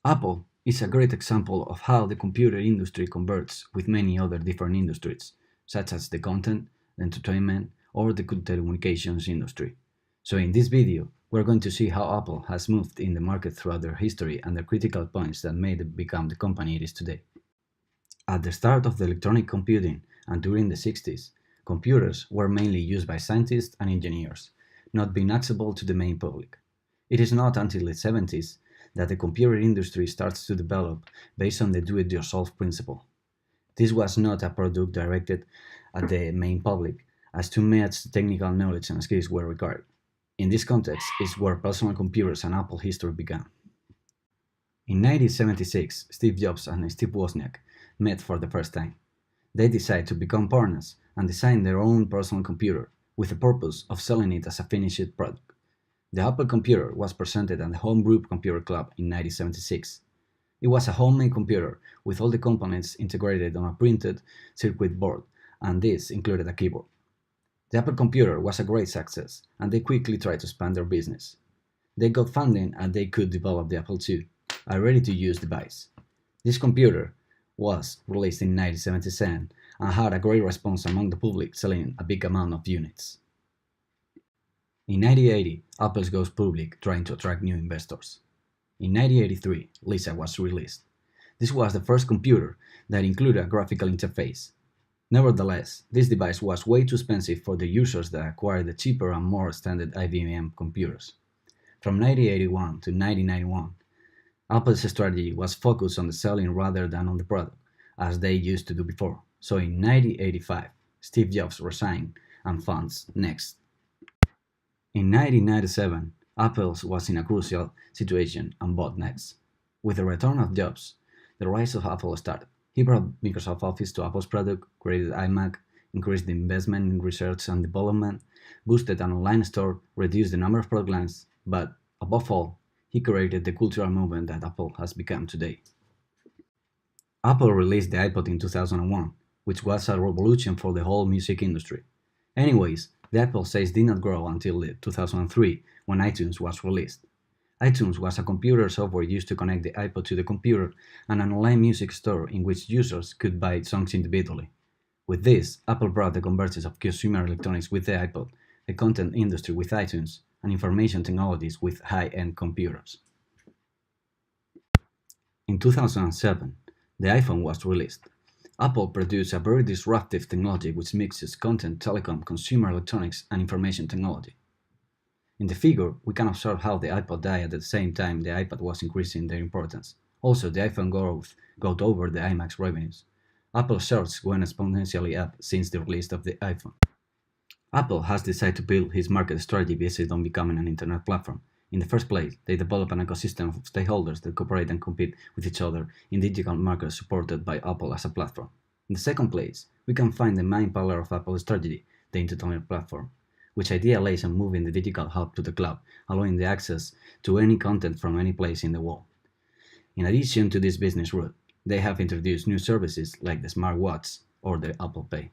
Apple is a great example of how the computer industry converts with many other different industries, such as the content, the entertainment, or the telecommunications industry. So in this video, we're going to see how Apple has moved in the market throughout their history and the critical points that made it become the company it is today. At the start of the electronic computing and during the 60s, computers were mainly used by scientists and engineers, not being accessible to the main public. It is not until the 70s that the computer industry starts to develop based on the do-it-yourself principle. This was not a product directed at the main public, as too much technical knowledge and skills were required. In this context is where personal computers and Apple history began. In 1976, Steve Jobs and Steve Wozniak met for the first time. They decided to become partners and design their own personal computer with the purpose of selling it as a finished product. The Apple computer was presented at the Homebrew Computer Club in 1976. It was a homemade computer with all the components integrated on a printed circuit board, and this included a keyboard. The Apple computer was a great success, and they quickly tried to expand their business. They got funding and they could develop the Apple II, a ready-to-use device. This computer was released in 1977 and had a great response among the public, selling a big amount of units. In 1980, Apple goes public, trying to attract new investors. In 1983, Lisa was released. This was the first computer that included a graphical interface. Nevertheless, this device was way too expensive for the users that acquired the cheaper and more standard IBM computers. From 1981 to 1991, Apple's strategy was focused on the selling rather than on the product, as they used to do before. So in 1985, Steve Jobs resigned and found Next. In 1997, Apple was in a crucial situation and bought Next. With the return of Jobs, the rise of Apple started. He brought Microsoft Office to Apple's product, created iMac, increased the investment in research and development, boosted an online store, reduced the number of product lines, but above all, he created the cultural movement that Apple has become today. Apple released the iPod in 2001, which was a revolution for the whole music industry. Anyways, the Apple sales did not grow until 2003, when iTunes was released. iTunes was a computer software used to connect the iPod to the computer and an online music store in which users could buy songs individually. With this, Apple brought the convergence of consumer electronics with the iPod, the content industry with iTunes, and information technologies with high-end computers. In 2007, the iPhone was released. Apple produced a very disruptive technology which mixes content, telecom, consumer electronics, and information technology. In the figure, we can observe how the iPod died at the same time the iPad was increasing their importance. Also, the iPhone growth got over the iMac's revenues. Apple's shares went exponentially up since the release of the iPhone. Apple has decided to build his market strategy based on becoming an internet platform. In the first place, they develop an ecosystem of stakeholders that cooperate and compete with each other in digital markets supported by Apple as a platform. In the second place, we can find the main pillar of Apple's strategy, the entertainment platform, which idea lays on moving the digital hub to the cloud, allowing the access to any content from any place in the world. In addition to this business route, they have introduced new services like the smartwatch or the Apple Pay.